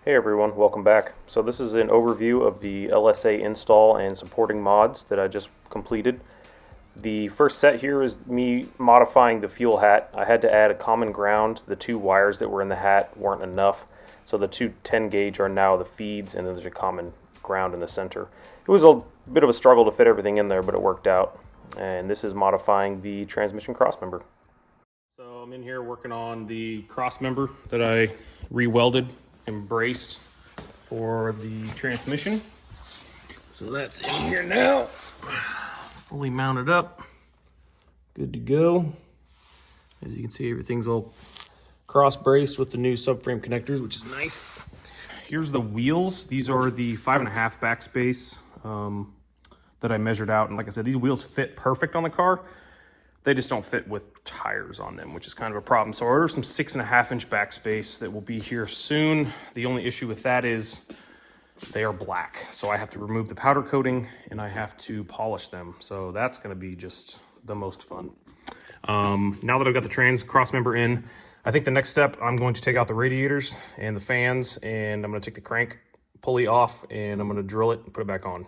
Hey everyone, welcome back. So this is an overview of the LSA install and supporting mods that I just completed. The first set here is me modifying the fuel hat. I had to add a common ground. The two wires that were in the hat weren't enough, so the two 10 gauge are now the feeds, and then there's a common ground in the center. It was a bit of a struggle to fit everything in there, but it worked out. And this is modifying the transmission crossmember. So I'm in here working on the crossmember that I re-welded and braced for the transmission. So that's in here now, fully mounted up, good to go. As you can see, everything's all cross braced with the new subframe connectors, which is nice. Here's the wheels. These are the 5.5 backspace that I measured out, and like I said, these wheels fit perfect on the car. They just don't fit with tires on them, which is kind of a problem. So I ordered some 6.5-inch backspace that will be here soon. The only issue with that is they are black. So I have to remove the powder coating and I have to polish them. So that's gonna be just the most fun. Now that I've got the trans crossmember in, I think the next step, I'm going to take out the radiators and the fans, and I'm gonna take the crank pulley off and I'm gonna drill it and put it back on.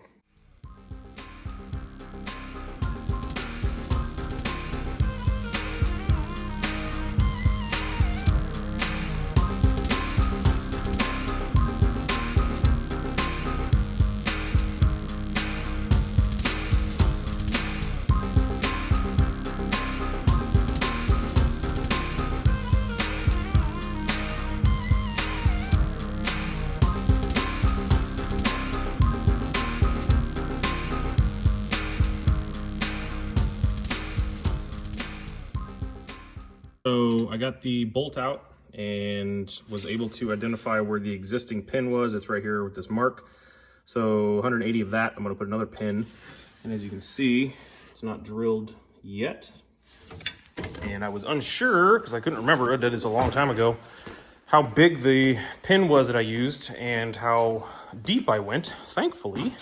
So I got the bolt out and was able to identify where the existing pin was. It's right here with this mark. So 180 of that, I'm gonna put another pin. And as you can see, it's not drilled yet. And I was unsure, because I couldn't remember, I did this a long time ago, how big the pin was that I used and how deep I went. Thankfully,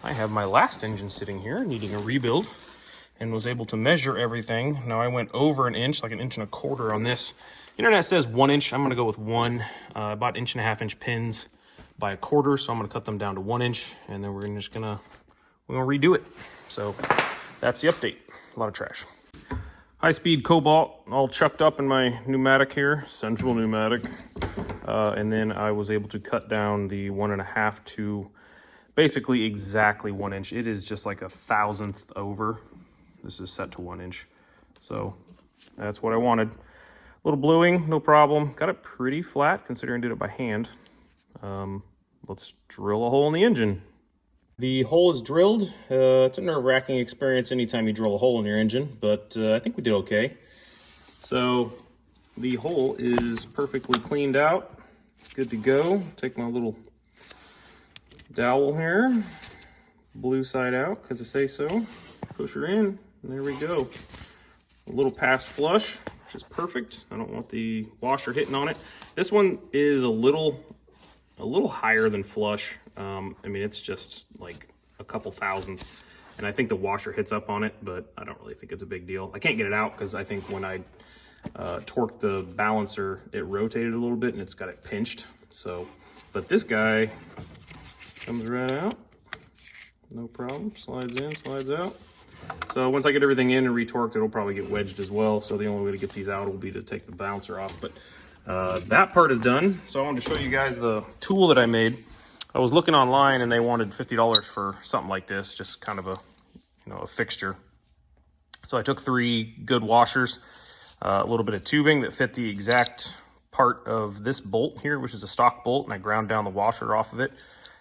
I have my last engine sitting here needing a rebuild, and was able to measure everything. Now I went over an inch, like an 1.25 inches on this. Internet says 1 inch, I'm gonna go with 1. I bought 1.5-inch pins by 1/4, so I'm gonna cut them down to 1 inch, and then we're gonna redo it. So that's the update, a lot of trash. High-speed cobalt, all chucked up in my pneumatic here, central pneumatic. And then I was able to cut down the 1.5 to basically exactly 1 inch. It is just like 1/1000th over. This is set to 1 inch. So that's what I wanted. A little bluing, no problem. Got it pretty flat considering I did it by hand. Let's drill a hole in the engine. The hole is drilled. It's a nerve-wracking experience anytime you drill a hole in your engine, but I think we did okay. So the hole is perfectly cleaned out. Good to go. Take my little dowel here. Blue side out, because I say so. Push her in. There we go. A little past flush, which is perfect. I don't want the washer hitting on it. This one is a little higher than flush. I mean, it's just like a couple thousandth, and I think the washer hits up on it, but I don't really think it's a big deal. I can't get it out because I think when I torqued the balancer, it rotated a little bit and it's got it pinched. So, but this guy comes right out. No problem. Slides in, slides out. So once I get everything in and retorqued, it'll probably get wedged as well. So the only way to get these out will be to take the balancer off. But that part is done. So I wanted to show you guys the tool that I made. I was looking online and they wanted $50 for something like this, just kind of a fixture. So I took 3 good washers, a little bit of tubing that fit the exact part of this bolt here, which is a stock bolt, and I ground down the washer off of it.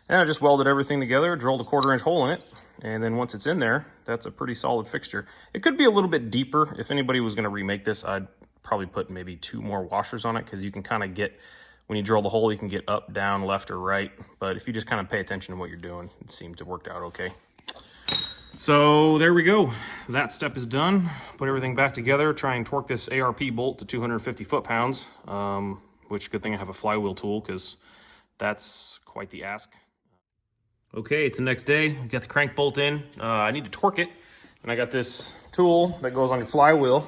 And I just welded everything together, drilled a 1/4 inch hole in it. And then once it's in there, that's a pretty solid fixture. It could be a little bit deeper. If anybody was gonna remake this, I'd probably put maybe 2 more washers on it, because you can kind of get, when you drill the hole, you can get up, down, left, or right. But if you just kind of pay attention to what you're doing, it seemed to work out okay. So there we go. That step is done. Put everything back together, try and torque this ARP bolt to 250 foot-pounds, which good thing I have a flywheel tool, because that's quite the ask. Okay, it's the next day. Got the crank bolt in. I need to torque it, and I got this tool that goes on your flywheel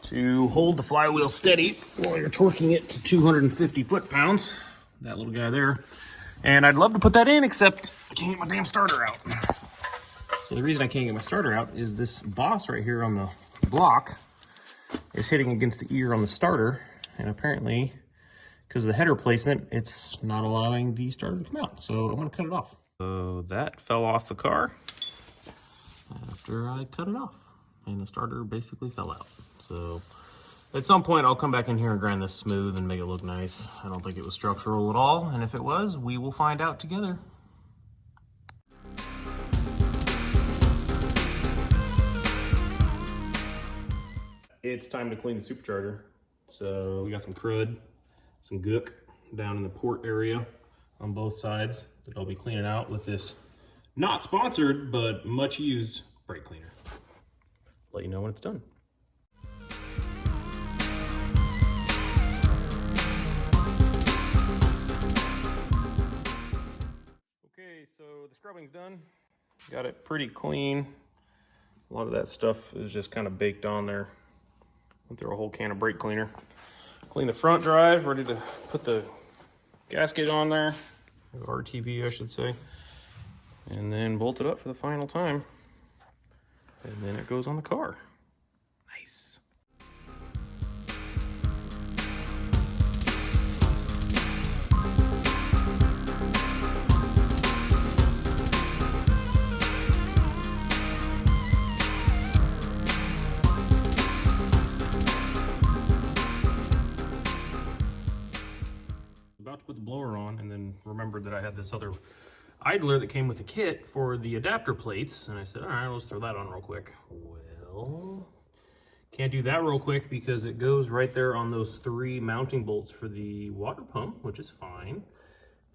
to hold the flywheel steady while you're torquing it to 250 foot-pounds. that little guy there. And I'd love to put that in, except I can't get my damn starter out. So the reason I can't get my starter out is this boss right here on the block is hitting against the ear on the starter. And apparently, because of the header placement, it's not allowing the starter to come out. So I'm gonna cut it off. So that fell off the car after I cut it off. And the starter basically fell out. So at some point, I'll come back in here and grind this smooth and make it look nice. I don't think it was structural at all. And if it was, we will find out together. It's time to clean the supercharger. So we got some crud, some gook down in the port area on both sides that I'll be cleaning out with this not sponsored, but much used brake cleaner. Let you know when it's done. Okay, so the scrubbing's done. Got it pretty clean. A lot of that stuff is just kind of baked on there. Went through a whole can of brake cleaner. Clean the front drive, ready to put the gasket on there, or RTV I should say, and then bolt it up for the final time. And then it goes on the car. Nice. About to put the blower on, and then remembered that I had this other idler that came with the kit for the adapter plates, and I said, all right, let's throw that on real quick. Well, can't do that real quick because it goes right there on those 3 mounting bolts for the water pump, which is fine.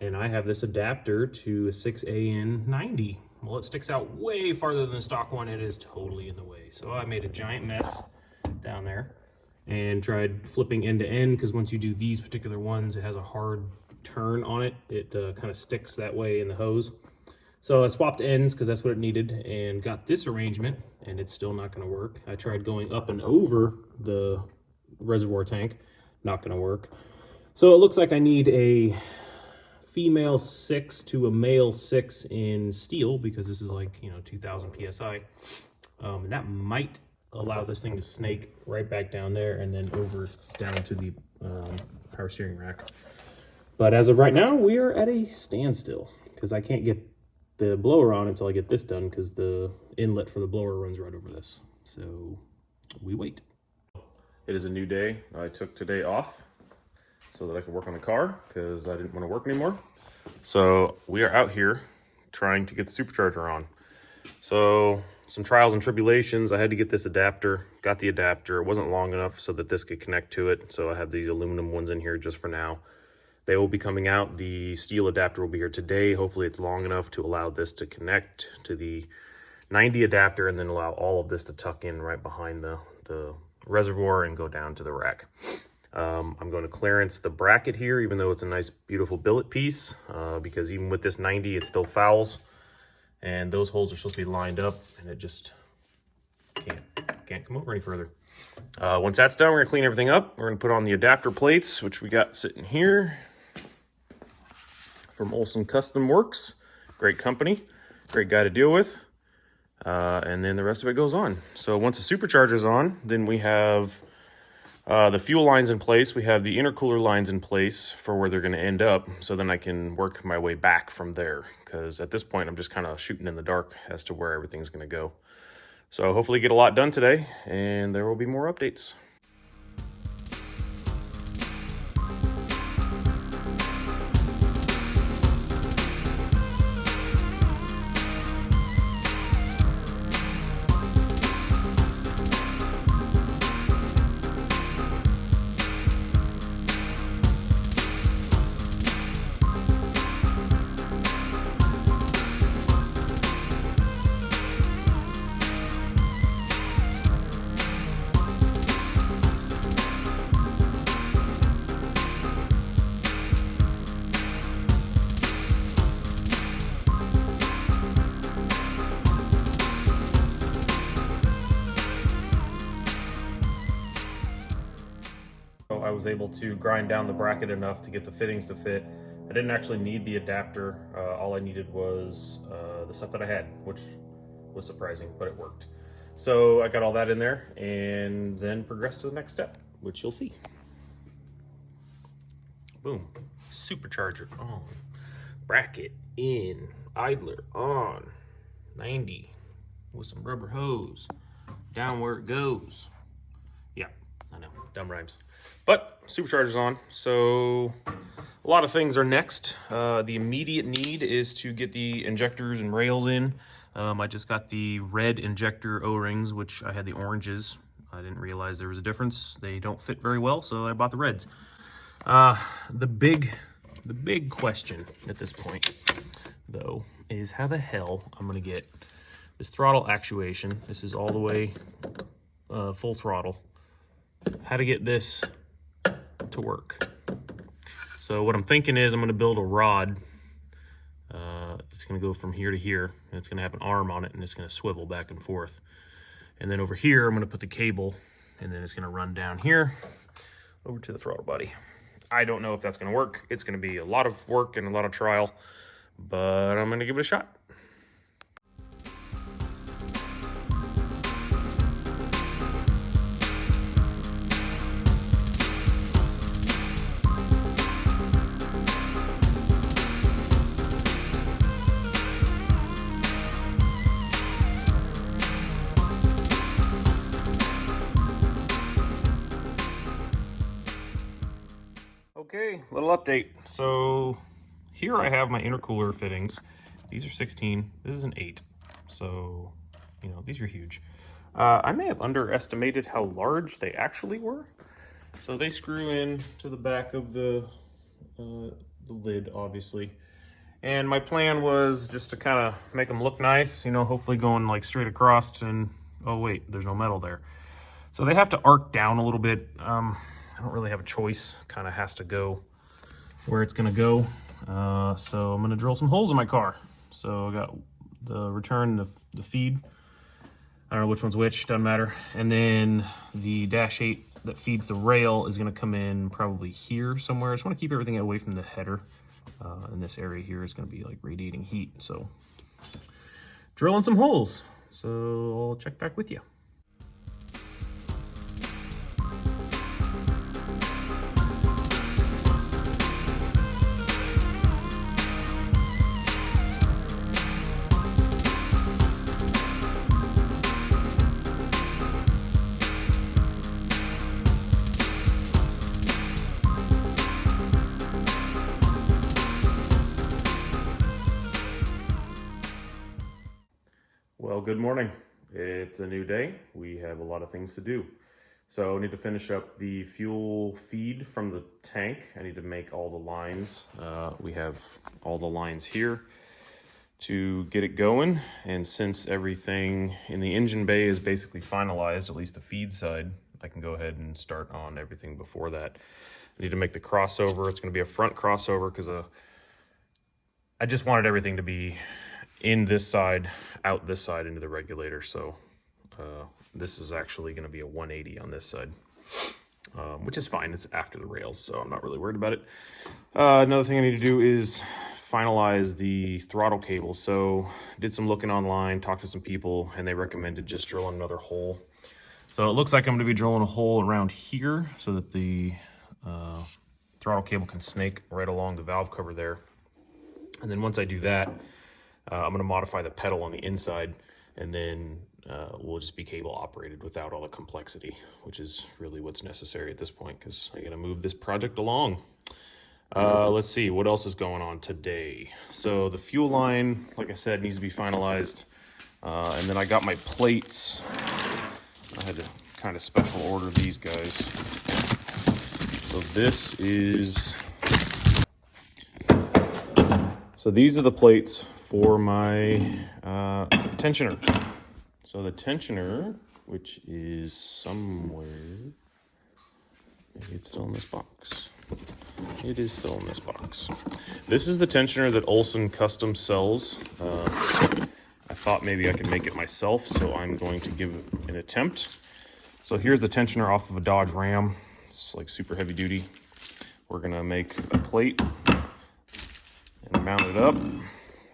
And I have this adapter to a 6AN90. Well, it sticks out way farther than the stock one. It is totally in the way. So I made a giant mess down there and tried flipping end to end, because once you do these particular ones, it has a hard turn on it. It kind of sticks that way in the hose. So I swapped ends because that's what it needed, and got this arrangement, and it's still not going to work. I tried going up and over the reservoir tank, not going to work. So it looks like I need a female 6 to a male 6 in steel, because this is like, 2000 psi, and that might allow this thing to snake right back down there and then over down to the power steering rack. But as of right now, we are at a standstill because I can't get the blower on until I get this done, because the inlet for the blower runs right over this. So we wait. It is a new day. I took today off so that I could work on the car because I didn't want to work anymore. So we are out here trying to get the supercharger on. So some trials and tribulations. I had to get this adapter, got the adapter. It wasn't long enough so that this could connect to it. So I have these aluminum ones in here just for now. They will be coming out. The steel adapter will be here today. Hopefully it's long enough to allow this to connect to the 90 adapter and then allow all of this to tuck in right behind the reservoir and go down to the rack. I'm going to clearance the bracket here, even though it's a nice, beautiful billet piece, because even with this 90, it still fouls. And those holes are supposed to be lined up, and it just can't come over any further. Once that's done, we're gonna clean everything up. We're gonna put on the adapter plates, which we got sitting here from Olson Kustom Works. Great company, great guy to deal with. And then the rest of it goes on. So once the supercharger's on, then we have the fuel lines in place. We have the intercooler lines in place for where they're going to end up. So then I can work my way back from there, because at this point I'm just kind of shooting in the dark as to where everything's going to go. So hopefully get a lot done today, and there will be more updates. I was able to grind down the bracket enough to get the fittings to fit. I didn't actually need the adapter. All I needed was the stuff that I had, which was surprising, but it worked. So I got all that in there and then progressed to the next step, which you'll see. Boom. Supercharger on. Bracket in. Idler on. 90 with some rubber hose. Down where it goes. Yeah, I know, dumb rhymes. But supercharger's on, so a lot of things are next. The immediate need is to get the injectors and rails in. I just got the red injector O-rings, which I had the oranges. I didn't realize there was a difference. They don't fit very well, so I bought the reds. The big question at this point, though, is how the hell I'm gonna get this throttle actuation. This is all the way full throttle. How to get this to work. So what I'm thinking is I'm gonna build a rod. It's gonna go from here to here, and it's gonna have an arm on it, and it's gonna swivel back and forth. And then over here, I'm gonna put the cable, and then it's gonna run down here over to the throttle body. I don't know if that's gonna work. It's gonna be a lot of work and a lot of trial, but I'm gonna give it a shot. Okay, little update. So here I have my intercooler fittings. These are 16, this is an 8. So, you know, these are huge. I may have underestimated how large they actually were. So they screw in to the back of the lid, obviously. And my plan was just to kind of make them look nice, you know, hopefully going like straight across and, oh wait, there's no metal there. So they have to arc down a little bit. I don't really have a choice, kind of has to go where it's gonna go. So I'm gonna drill some holes in my car. So I got the return, the feed. I don't know which one's which, doesn't matter. And then the -8 that feeds the rail is gonna come in probably here somewhere. I just wanna keep everything away from the header. And this area here is gonna be like radiating heat. So drilling some holes. So I'll check back with you. Well, good morning. It's a new day. We have a lot of things to do. So I need to finish up the fuel feed from the tank. I need to make all the lines. We have all the lines here to get it going. And since everything in the engine bay is basically finalized, at least the feed side, I can go ahead and start on everything before that. I need to make the crossover. It's going to be a front crossover because I just wanted everything to be in this side, out this side into the regulator. So this is actually going to be a 180 on this side, which is fine. It's after the rails, so I'm not really worried about it. Another thing I need to do is finalize the throttle cable. So did some looking online, talked to some people, and they recommended just drilling another hole. So it looks like I'm going to be drilling a hole around here so that the throttle cable can snake right along the valve cover there. And then once I do that, I'm going to modify the pedal on the inside, and then we'll just be cable operated without all the complexity, which is really what's necessary at this point because I got to move this project along. Let's see, what else is going on today? So the fuel line, like I said, needs to be finalized. And then I got my plates. I had to kind of special order these guys. So these are the plates for my tensioner. So the tensioner, which is somewhere, maybe it's still in this box. It is still in this box. This is the tensioner that Olson Kustom sells. I thought maybe I could make it myself, so I'm going to give it an attempt. So here's the tensioner off of a Dodge Ram. It's like super heavy duty. We're gonna make a plate mount it up.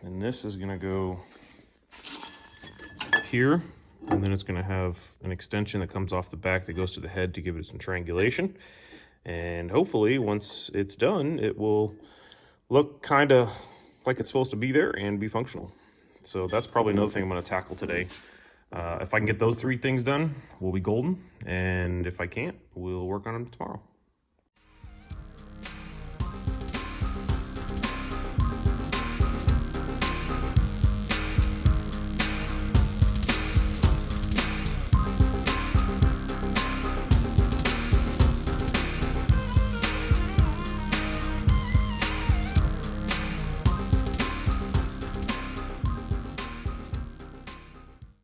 And this is gonna go here. And then it's gonna have an extension that comes off the back that goes to the head to give it some triangulation. And hopefully once it's done, it will look kind of like it's supposed to be there and be functional. So that's probably another thing I'm gonna tackle today. If I can get those 3 things done, we'll be golden. And if I can't, we'll work on them tomorrow.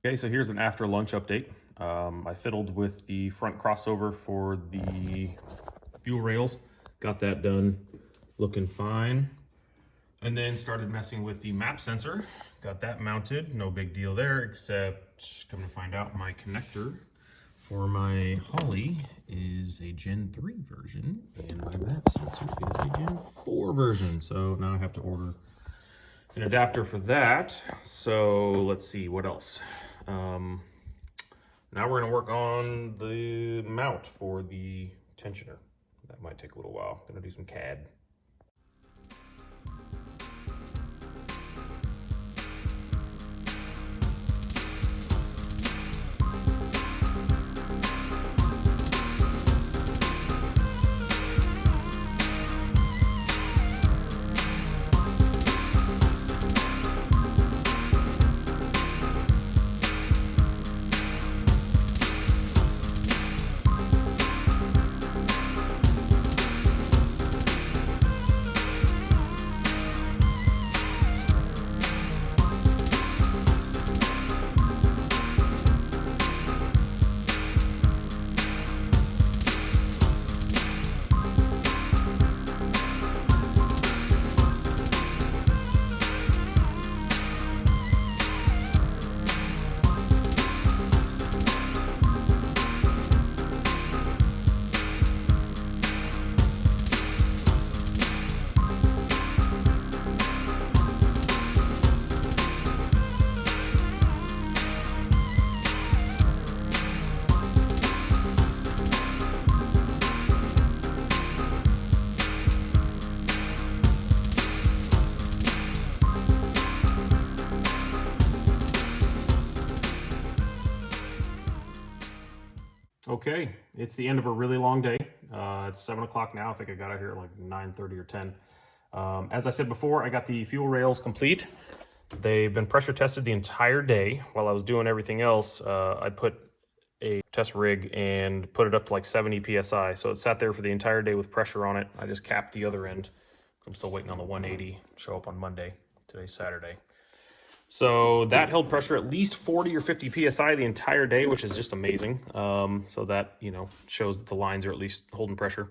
Okay, so here's an after lunch update. I fiddled with the front crossover for the fuel rails, got that done, looking fine. And then started messing with the map sensor, got that mounted, no big deal there, except come to find out my connector for my Holly is a Gen 3 version and my map sensor is a Gen 4 version. So now I have to order an adapter for that. So let's see, what else? Now we're gonna work on the mount for the tensioner. That might take a little while. Gonna do some CAD. Okay, it's the end of a really long day. It's 7 o'clock now. I think I got out here at like 9:30 or 10. As I said before, I got the fuel rails complete. They've been pressure tested the entire day. While I was doing everything else, I put a test rig and put it up to like 70 PSI. So it sat there for the entire day with pressure on it. I just capped the other end. I'm still waiting on the 180 to show up on Monday. Today's Saturday. So that held pressure at least 40 or 50 PSI the entire day, which is just amazing. So that, you know, shows that the lines are at least holding pressure.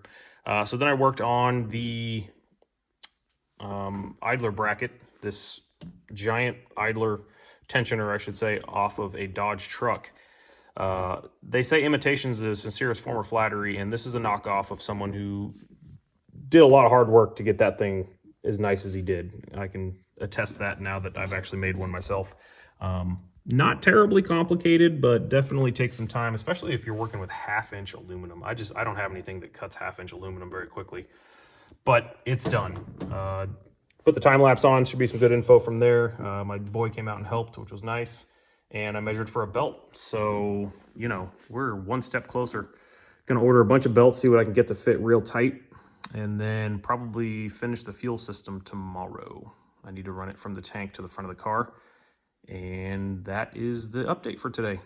So then I worked on the idler bracket, this giant idler tensioner, I should say, off of a Dodge truck. They say imitation's the sincerest form of flattery, and this is a knockoff of someone who did a lot of hard work to get that thing as nice as he did. I can attest that now that I've actually made one myself. Not terribly complicated, but definitely takes some time, especially if you're working with 1/2-inch aluminum. I don't have anything that cuts 1/2-inch aluminum very quickly, but it's done. Put the time lapse on, should be some good info from there. My boy came out and helped, which was nice. And I measured for a belt. So, you know, we're one step closer. Gonna order a bunch of belts, see what I can get to fit real tight, and then probably finish the fuel system tomorrow. I need to run it from the tank to the front of the car. And that is the update for today.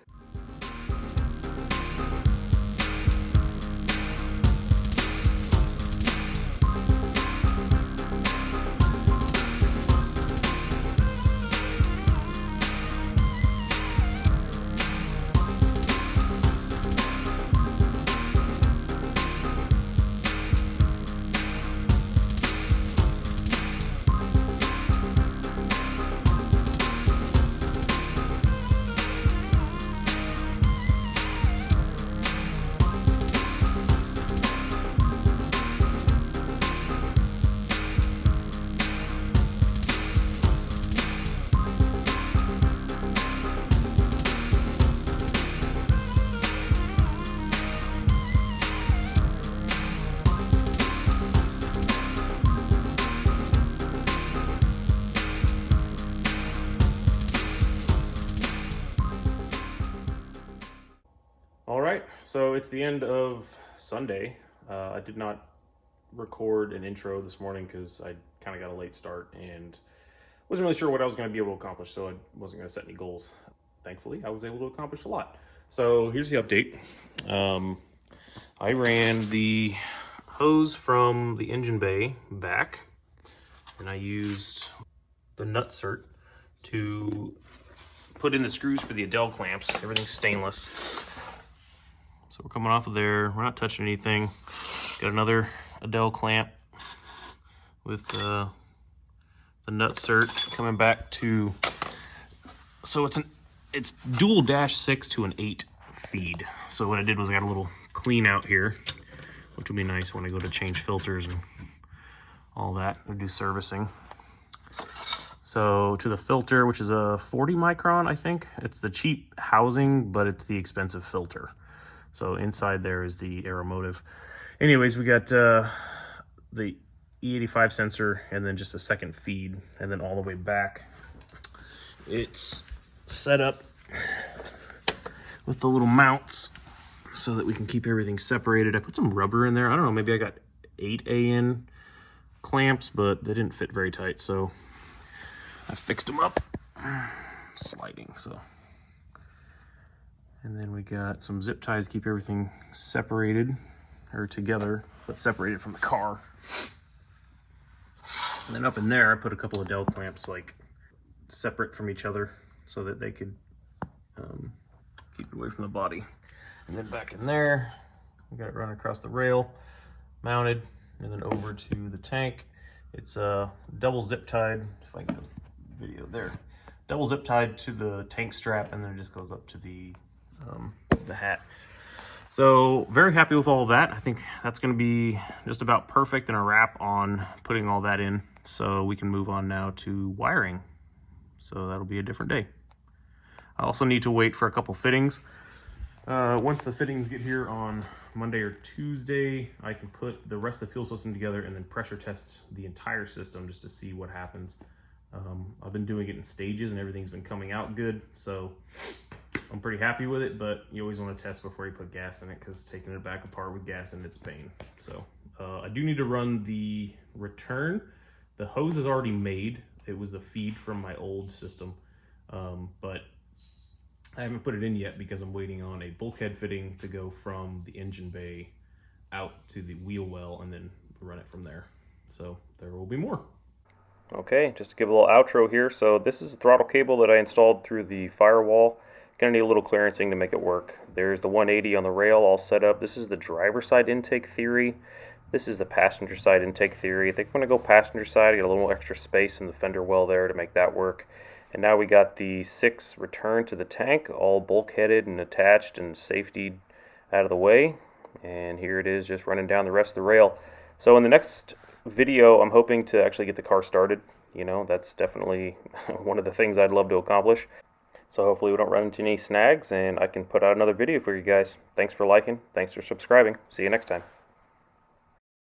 So it's the end of Sunday. I did not record an intro this morning because I kind of got a late start and wasn't really sure what I was going to be able to accomplish, so I wasn't going to set any goals. Thankfully, I was able to accomplish a lot. So here's the update. I ran the hose from the engine bay back, and I used the nutsert to put in the screws for the Adele clamps. Everything's stainless. So we're coming off of there. We're not touching anything. Got another Adele clamp with the nutsert coming back to, so it's dual -6 to an 8 feed. So what I did was I got a little clean out here, which will be nice when I go to change filters and all that, or do servicing. So to the filter, which is a 40 micron, I think. It's the cheap housing, but it's the expensive filter. So inside there is the Aeromotive. Anyways, we got the E85 sensor and then just a second feed, and then all the way back it's set up with the little mounts so that we can keep everything separated. I put some rubber in there. I don't know, maybe I got 8 AN clamps, but they didn't fit very tight, so I fixed them up. Sliding, so. And then we got some zip ties to keep everything separated, or together, but separated from the car. And then up in there, I put a couple of Adele clamps, like, separate from each other so that they could keep it away from the body. And then back in there, we got it running across the rail, mounted, and then over to the tank. It's double zip tied, if I can get a video there. Double zip tied to the tank strap, and then it just goes up to the hat. So very happy with all of that. I think that's going to be just about perfect and a wrap on putting all that in, so we can move on now to wiring. So that'll be a different day. I also need to wait for a couple fittings. Once the fittings get here on Monday or Tuesday, I can put the rest of the fuel system together and then pressure test the entire system just to see what happens. I've been doing it in stages and everything's been coming out good, so I'm pretty happy with it, but you always want to test before you put gas in it, because taking it back apart with gas in it's pain. So I do need to run the return. The hose is already made. It was the feed from my old system, but I haven't put it in yet because I'm waiting on a bulkhead fitting to go from the engine bay out to the wheel well and then run it from there. So there will be more. Okay, just to give a little outro here. So this is the throttle cable that I installed through the firewall. Gonna need a little clearancing to make it work. There's the 180 on the rail all set up. This is the driver side intake theory. This is the passenger side intake theory. I think I'm gonna go passenger side, get a little extra space in the fender well there to make that work. And now we got the 6 return to the tank, all bulkheaded and attached and safety out of the way. And here it is, just running down the rest of the rail. So in the next video, I'm hoping to actually get the car started. You know, that's definitely one of the things I'd love to accomplish. So hopefully we don't run into any snags and I can put out another video for you guys. Thanks for liking. Thanks for subscribing. See you next time.